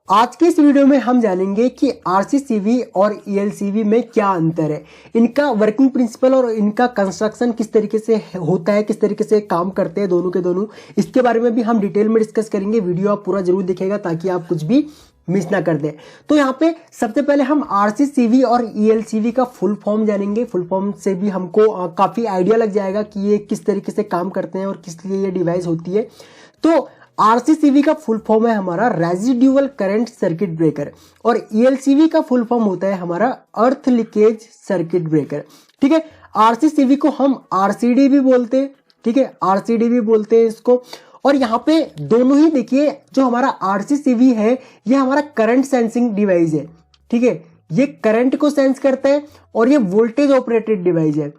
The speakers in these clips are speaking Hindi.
आज के इस वीडियो में हम जानेंगे कि आरसीसीवी और ईएलसीवी में क्या अंतर है, इनका वर्किंग प्रिंसिपल और इनका कंस्ट्रक्शन किस तरीके से होता है, किस तरीके से काम करते हैं दोनों के दोनों। इसके बारे में भी हम डिटेल में डिस्कस करेंगे। वीडियो आप पूरा जरूर देखिएगा ताकि आप कुछ भी मिस ना कर दें। तो यहाँ पे सबसे पहले हम आरसीसीवी और ईएलसीवी का फुल फॉर्म जानेंगे। फुल फॉर्म से भी हमको काफी आइडिया लग जाएगा कि ये किस तरीके से काम करते हैं और किस लिए ये डिवाइस होती है। तो आरसीसीवी का फुल फॉर्म है हमारा रेजिडुअल करंट सर्किट ब्रेकर और ईएलसीवी का फुल फॉर्म होता है हमारा अर्थ लीकेज सर्किट ब्रेकर। ठीक है, आरसीसीवी को हम आरसीडी भी बोलते हैं। ठीक है, आरसीडी भी बोलते हैं इसको। और यहाँ पे दोनों ही देखिए, जो हमारा आरसीसीवी है ये हमारा करंट सेंसिंग डिवाइस है। ठीक है, ये करंट को सेंस करता है और ये वोल्टेज ऑपरेटेड डिवाइस है।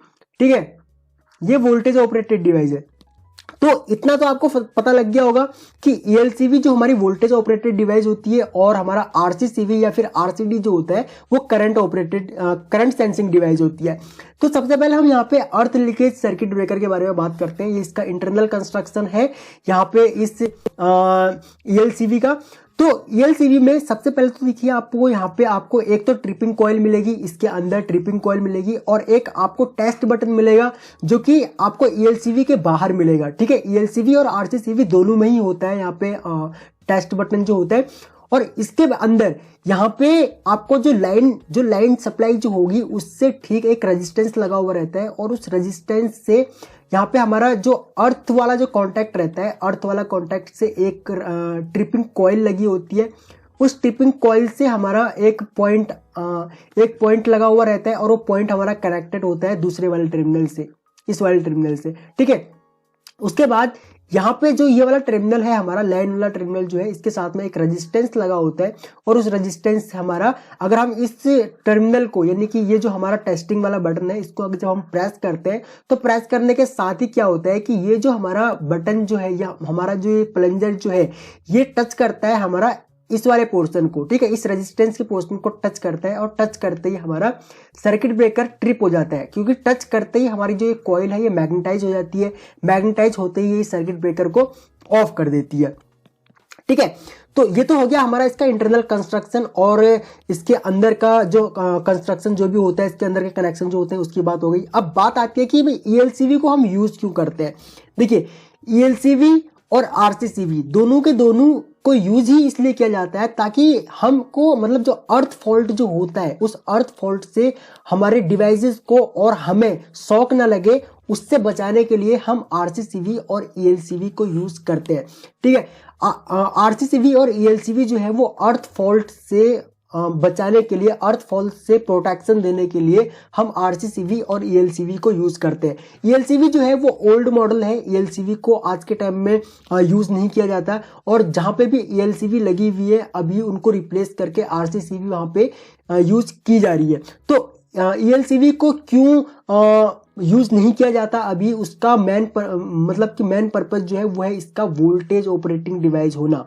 ठीक है, ये वोल्टेज ऑपरेटेड डिवाइस है। तो इतना तो आपको पता लग गया होगा कि ईएलसीवी जो हमारी वोल्टेज ऑपरेटेड डिवाइस होती है और हमारा आरसीसीवी या फिर आरसीडी जो होता है वो करंट सेंसिंग डिवाइस होती है। तो सबसे पहले हम यहाँ पे अर्थ लीकेज सर्किट ब्रेकर के बारे में बात करते हैं। ये इसका इंटरनल कंस्ट्रक्शन है यहाँ पे इस ईएलसीवी का। तो ईएलसीवी में सबसे पहले तो देखिए, आपको यहाँ पे आपको एक तो ट्रिपिंग कॉइल मिलेगी, इसके अंदर ट्रिपिंग कॉइल मिलेगी और एक आपको टेस्ट बटन मिलेगा जो कि आपको ईएलसीवी के बाहर मिलेगा। ठीक है, ईएलसीवी और आरसीसीवी दोनों में ही होता है यहाँ पे टेस्ट बटन जो होता है। और इसके अंदर यहाँ पे आपको जो लाइन सप्लाई जो होगी उससे ठीक एक रेजिस्टेंस लगा हुआ रहता है और उस रेजिस्टेंस से यहाँ पे हमारा जो अर्थ वाला जो कांटेक्ट रहता है, अर्थ वाला कांटेक्ट से एक ट्रिपिंग कॉइल लगी होती है। उस ट्रिपिंग कॉइल से हमारा एक पॉइंट लगा हुआ रहता है और वो पॉइंट हमारा कनेक्टेड होता है दूसरे वाले टर्मिनल से, इस वाले टर्मिनल से। ठीक है, उसके बाद यहाँ पे जो ये वाला टर्मिनल है हमारा, लाइन वाला टर्मिनल जो है, इसके साथ में एक रेजिस्टेंस लगा होता है और उस रेजिस्टेंस हमारा, अगर हम इस टर्मिनल को, यानी कि ये जो हमारा टेस्टिंग वाला बटन है, इसको अगर जब हम प्रेस करते हैं तो प्रेस करने के साथ ही क्या होता है कि ये जो हमारा बटन जो है या हमारा जो ये प्लंजर जो है ये टच करता है हमारा इस वाले पोर्शन को। ठीक है, इस रेजिस्टेंस के पोर्शन को टच करता है और टच करते ही हमारा सर्किट ब्रेकर ट्रिप हो जाता है, क्योंकि टच करते ही हमारी जो ये कॉइल है ये मैग्नेटाइज हो जाती है। मैग्नेटाइज होते ही ये सर्किट ब्रेकर को ऑफ कर देती है। ठीक है, तो ये तो हो गया हमारा इसका इंटरनल कंस्ट्रक्शन और इसके अंदर का जो कंस्ट्रक्शन जो भी होता है, इसके अंदर के कनेक्शन जो होते हैं उसकी बात हो गई। अब बात आती है कि ईएलसीवी को हम यूज क्यों करते हैं। देखिए, ईएलसीवी और आरसीसीवी दोनों के दोनों को यूज ही इसलिए किया जाता है ताकि हमको, मतलब जो अर्थ फॉल्ट जो होता है उस अर्थ फॉल्ट से हमारे डिवाइसेस को और हमें शॉक ना लगे, उससे बचाने के लिए हम आरसीसीवी और ईएलसीवी को यूज करते हैं। ठीक है, आरसीसीवी और ईएलसीवी जो है वो अर्थ फॉल्ट से बचाने के लिए, अर्थ फॉल्ट से प्रोटेक्शन देने के लिए हम आरसीसीवी और ईएलसीवी को यूज करते हैं। ईएलसीवी जो है वो ओल्ड मॉडल है, ईएलसीवी को आज के टाइम में यूज नहीं किया जाता और जहां पे भी ईएलसीवी लगी हुई है अभी उनको रिप्लेस करके आरसीसीवी वहां पे यूज की जा रही है। तो ईएलसीवी को क्यों यूज नहीं किया जाता अभी, उसका मेन पर्पज जो है वो है इसका वोल्टेज ऑपरेटिंग डिवाइस होना।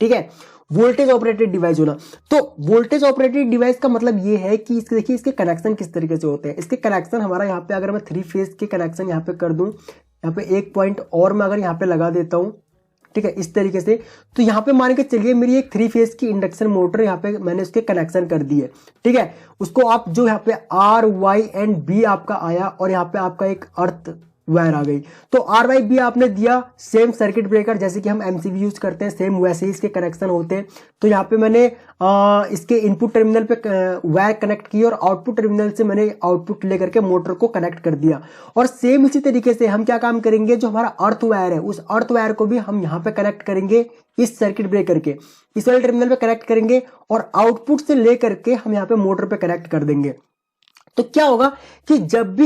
ठीक है, वोल्टेज ऑपरेटेड डिवाइस होना। तो वोल्टेज ऑपरेटेड डिवाइस का मतलब ये है कि देखिए इसके कनेक्शन किस तरीके से होते हैं। इसके कनेक्शन हमारा यहाँ पे, अगर मैं 3 फेज के कनेक्शन यहाँ पे कर दूं, यहाँ पे एक पॉइंट और मैं अगर यहाँ पे लगा देता हूँ, ठीक है, इस तरीके से, तो यहाँ पे मान के चलिए मेरी एक 3 फेज की इंडक्शन मोटर यहाँ पे मैंने उसके कनेक्शन कर दी है। ठीक है, उसको आप जो यहाँ पे आर वाई एंड बी आपका आया और यहाँ पे आपका एक अर्थ वायर आ गई। तो आर वाई बी आपने दिया, सेम सर्किट ब्रेकर जैसे कि हम एमसीबी यूज करते हैं सेम वैसे ही इसके कनेक्शन होते हैं। तो यहाँ पे मैंने इसके इनपुट टर्मिनल पे वायर कनेक्ट की और आउटपुट टर्मिनल से मैंने आउटपुट लेकर के मोटर को कनेक्ट कर दिया। और सेम इसी तरीके से हम क्या काम करेंगे, जो हमारा अर्थ वायर है उस अर्थ वायर को भी हम यहाँ पे कनेक्ट करेंगे इस सर्किट ब्रेकर के इस वाले टर्मिनल पे कनेक्ट करेंगे और आउटपुट से लेकर के हम यहाँ पे मोटर पे कनेक्ट कर देंगे। तो क्या होगा कि जब भी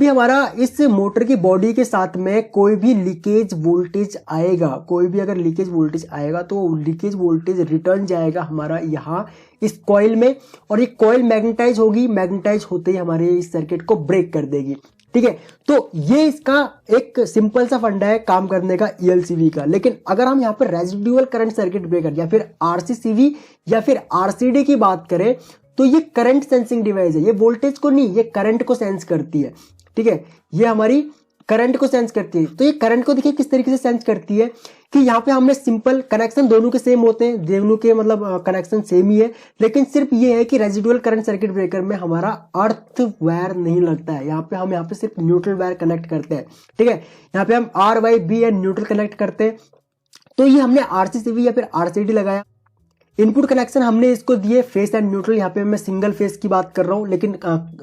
हमारा इस मोटर की बॉडी के साथ में कोई भी लीकेज वोल्टेज आएगा, कोई भी अगर लीकेज वोल्टेज आएगा तो लीकेज वोल्टेज रिटर्न जाएगा हमारा यहाँ इस कॉइल में और ये कॉइल मैग्नेटाइज होगी, मैग्नेटाइज होते ही हमारे इस सर्किट को ब्रेक कर देगी। ठीक है, तो ये इसका एक सिंपल सा फंडा है काम करने का ईएलसीवी का। लेकिन अगर हम यहाँ पर रेजिडुअल करंट सर्किट ब्रेकर या फिर आरसीसीवी या फिर आरसीडी की बात करें तो ये करंट सेंसिंग डिवाइस है, ये वोल्टेज को नहीं, ये करंट को सेंस करती है। ठीक है, ये हमारी करंट को सेंस करती है। तो ये करंट को देखिए किस तरीके से सेंस करती है कि यहाँ पे हमने सिंपल कनेक्शन दोनों के सेम होते हैं, दोनों के मतलब कनेक्शन सेम ही है, लेकिन सिर्फ ये है कि रेजिडुअल करंट सर्किट ब्रेकर में हमारा अर्थ वायर नहीं लगता है। यहाँ पे सिर्फ न्यूट्रल वायर कनेक्ट करते हैं, ठीक है। यहाँ पे हम R Y B and neutral connect करते हैं। तो ये हमने आरसीसीवी या फिर आरसीडी लगाया। इनपुट कनेक्शन हमने इसको दिए फेस एंड न्यूट्रल। यहाँ पे मैं सिंगल फेस की बात कर रहा हूँ, लेकिन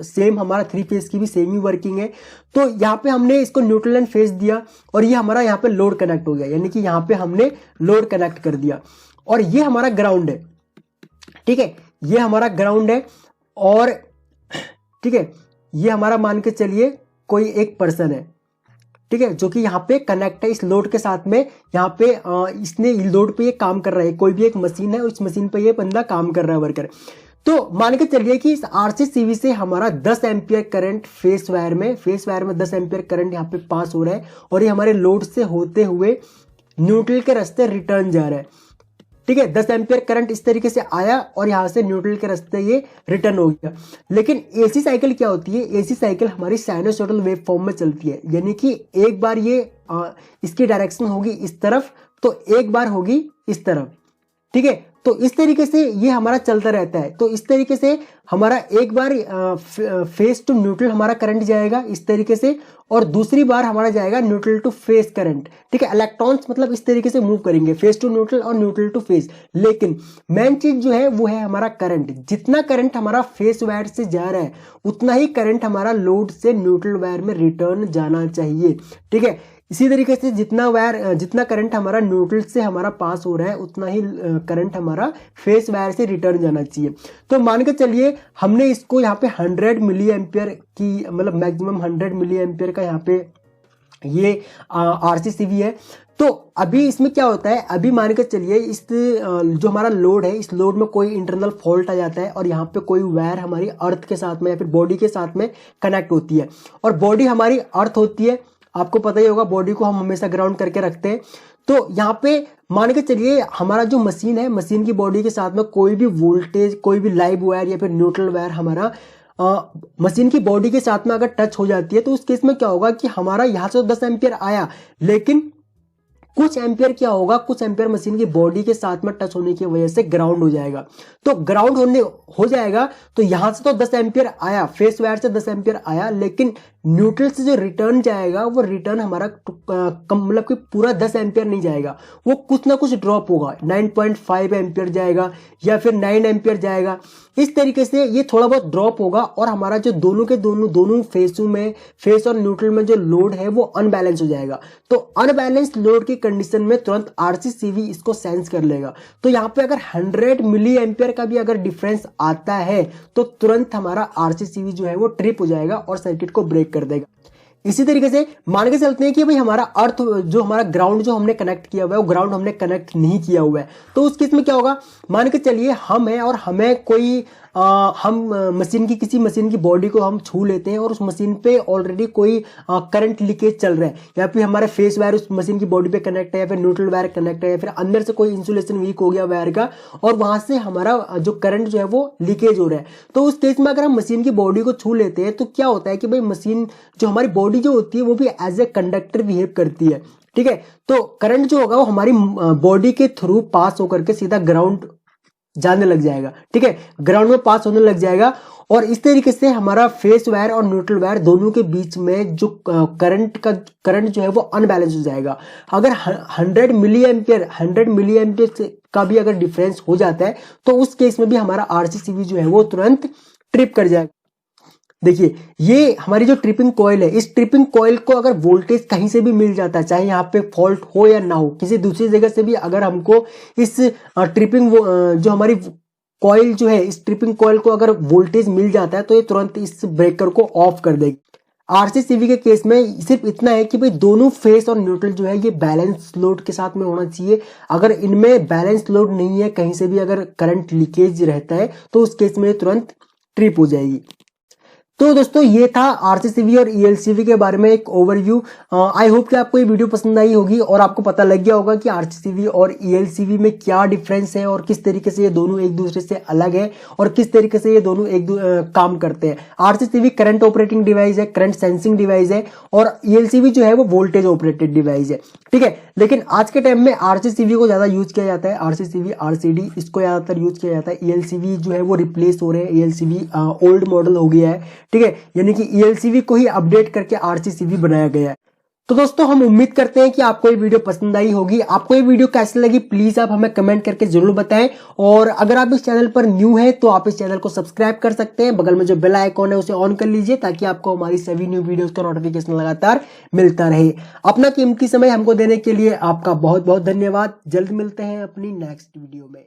सेम हमारा 3 फेस की भी सेम ही वर्किंग है। तो यहाँ पे हमने इसको न्यूट्रल एंड फेस दिया और ये हमारा यहाँ पे लोड कनेक्ट हो गया, यानी कि यहाँ पे हमने लोड कनेक्ट कर दिया और ये हमारा ग्राउंड है, ठीक है। ये हमारा ग्राउंड है और ठीक है, ये हमारा मान के चलिए कोई एक पर्सन है, ठीक है, जो कि यहाँ पे कनेक्ट है इस लोड के साथ में। यहाँ पे इसने लोड पे ये काम कर रहा है, कोई भी एक मशीन है, उस मशीन पे ये बंदा काम कर रहा है, वर्कर। तो मान के चलिए कि इस आरसीसीवी से हमारा 10 एम्पियर करंट फेस वायर में 10 एम्पियर करंट यहाँ पे पास हो रहा है और ये हमारे लोड से होते हुए न्यूट्रल के रास्ते रिटर्न जा रहा है, ठीक है। 10 एम्पियर करंट इस तरीके से आया और यहां से न्यूट्रल के रास्ते ये रिटर्न हो गया। लेकिन एसी साइकिल क्या होती है? एसी साइकिल हमारी साइनोसॉइडल वेव फॉर्म में चलती है, यानी कि एक बार ये इसकी डायरेक्शन होगी इस तरफ तो एक बार होगी इस तरफ, ठीक है। तो इस तरीके से ये हमारा चलता रहता है। तो इस तरीके से हमारा एक बार फेस टू न्यूट्रल हमारा करंट जाएगा इस तरीके से और दूसरी बार हमारा जाएगा न्यूट्रल टू फेस करंट, ठीक है। इलेक्ट्रॉन्स मतलब इस तरीके से मूव करेंगे, फेस टू न्यूट्रल और न्यूट्रल टू फेस। लेकिन मेन चीज जो है वो है हमारा करंट। जितना करंट हमारा फेस वायर से जा रहा है उतना ही करंट हमारा लोड से न्यूट्रल वायर में रिटर्न जाना चाहिए, ठीक है। इसी तरीके से जितना करंट हमारा न्यूट्रल से हमारा पास हो रहा है उतना ही करंट हमारा फेस वायर से रिटर्न जाना चाहिए। तो मान के चलिए हमने इसको यहाँ पे 100 मिली एम्पियर की मतलब मैक्सिमम 100 मिली एम्पियर का यहाँ पे ये आरसीसीवी है। तो अभी इसमें क्या होता है, अभी मान के चलिए इस जो हमारा लोड है इस लोड में कोई इंटरनल फॉल्ट आ जाता है और यहाँ पे कोई वायर हमारी अर्थ के साथ में या फिर बॉडी के साथ में कनेक्ट होती है और बॉडी हमारी अर्थ होती है। आपको पता ही होगा बॉडी को हम हमेशा ग्राउंड करके रखते हैं। तो यहाँ पे मान के चलिए हमारा जो मशीन है, मशीन की बॉडी के साथ में कोई भी वोल्टेज, कोई भी लाइव वायर या फिर न्यूट्रल वायर हमारा मशीन की बॉडी के साथ में अगर टच हो जाती है तो उस केस में क्या होगा कि हमारा यहाँ से 10 एम्पियर आया, लेकिन कुछ एम्पियर क्या होगा, कुछ एम्पियर मशीन की बॉडी के साथ में टच होने की वजह से ग्राउंड हो जाएगा। तो ग्राउंड हो जाएगा तो यहां से तो 10 एम्पियर आया, फेस वायर से 10 एम्पियर आया, लेकिन न्यूट्रल से जो रिटर्न जाएगा वो रिटर्न हमारा मतलब कि पूरा 10 एम्पियर नहीं जाएगा, वो कुछ ना कुछ ड्रॉप होगा, 9.5 एम्पियर जाएगा या फिर 9 एम्पियर जाएगा। इस तरीके से ये थोड़ा बहुत ड्रॉप होगा और हमारा जो दोनों फेसों में, फेस और न्यूट्रल में जो लोड है वो अनबैलेंस हो जाएगा। तो अनबैलेंस लोड की कंडीशन में तुरंत आरसीसीवी इसको सेंस कर लेगा। तो यहाँ पे अगर 100 मिली एम्पियर का भी अगर डिफरेंस आता है तो तुरंत हमारा आरसीसीवी जो है वो ट्रिप हो जाएगा और सर्किट को ब्रेक कर देगा। इसी तरीके से मान के चलते हैं कि भाई हमारा अर्थ जो हमारा ग्राउंड जो हमने कनेक्ट किया हुआ है वो ग्राउंड हमने कनेक्ट नहीं किया हुआ है। तो उस केस में क्या होगा, मान के चलिए हम है और हमें कोई हम किसी मशीन की बॉडी को हम छू लेते हैं और उस मशीन पे ऑलरेडी कोई करंट लीकेज चल रहा है, या फिर हमारे फेस वायर उस मशीन की बॉडी पे कनेक्ट है या फिर न्यूट्रल वायर कनेक्ट है या फिर अंदर से कोई इंसुलेशन वीक हो गया वायर का और वहां से हमारा जो करंट जो है वो लीकेज हो रहा है। तो उस केस में अगर हम मशीन की बॉडी को छू लेते हैं तो क्या होता है कि भाई मशीन जो हमारी बॉडी जो होती है वो भी एज ए कंडक्टर बिहेव करती है, ठीक है। तो करंट जो होगा वो हमारी बॉडी के थ्रू पास होकर के सीधा ग्राउंड जाने लग जाएगा, ठीक है, ग्राउंड में पास होने लग जाएगा और इस तरीके से हमारा फेस वायर और न्यूट्रल वायर दोनों के बीच में जो करंट जो है वो अनबैलेंस हो जाएगा। अगर 100 मिली एम्पियर का भी अगर डिफरेंस हो जाता है तो उस केस में भी हमारा आरसीसीवी जो है वो तुरंत ट्रिप कर जाएगा। देखिए ये हमारी जो ट्रिपिंग कॉइल है, इस ट्रिपिंग कॉइल को अगर वोल्टेज कहीं से भी मिल जाता है, चाहे यहाँ पे फॉल्ट हो या ना हो, किसी दूसरी जगह से भी अगर हमको इस ट्रिपिंग जो हमारी कॉइल जो है इस ट्रिपिंग कॉइल को अगर वोल्टेज मिल जाता है तो ये तुरंत इस ब्रेकर को ऑफ कर देगी। आरसीसीवी के केस में सिर्फ इतना है कि भाई दोनों फेस और न्यूट्रल जो है ये बैलेंस लोड के साथ में होना चाहिए। अगर इनमें बैलेंस लोड नहीं है, कहीं से भी अगर करंट लीकेज रहता है तो उस केस में तुरंत ट्रिप हो जाएगी। तो दोस्तों ये था आरसीसीवी और ईएलसीवी के बारे में एक ओवरव्यू। आई होप कि आपको ये वीडियो पसंद आई होगी और आपको पता लग गया होगा कि आरसीसीवी और ईएलसीवी में क्या डिफरेंस है और किस तरीके से ये दोनों एक दूसरे से अलग है और किस तरीके से ये दोनों काम करते हैं। आरसीसीवी करंट ऑपरेटिंग डिवाइस है, करंट सेंसिंग डिवाइस है, और ईएलसीवी जो है वो वोल्टेज ऑपरेटेड डिवाइस है, ठीक है। लेकिन आज के टाइम में आरसीसीवी को ज्यादा यूज किया जाता है, आरसीसीवी आरसीडी इसको ज्यादातर यूज किया जाता है। ईएलसीवी जो है वो रिप्लेस हो रहे हैं, ईएलसीवी ओल्ड मॉडल हो गया है, ठीक है, यानी कि ईएलसीवी को ही अपडेट करके आरसीसीवी बनाया गया है। तो दोस्तों हम उम्मीद करते हैं कि आपको ये वीडियो पसंद आई होगी। आपको ये वीडियो कैसी लगी प्लीज आप हमें कमेंट करके जरूर बताएं, और अगर आप इस चैनल पर न्यू हैं तो आप इस चैनल को सब्सक्राइब कर सकते हैं। बगल में जो बेल आइकॉन है उसे ऑन कर लीजिए ताकि आपको हमारी सभी न्यू वीडियोस का नोटिफिकेशन लगातार मिलता रहे। अपना कीमती समय हमको देने के लिए आपका बहुत बहुत धन्यवाद। जल्द मिलते हैं अपनी नेक्स्ट वीडियो में।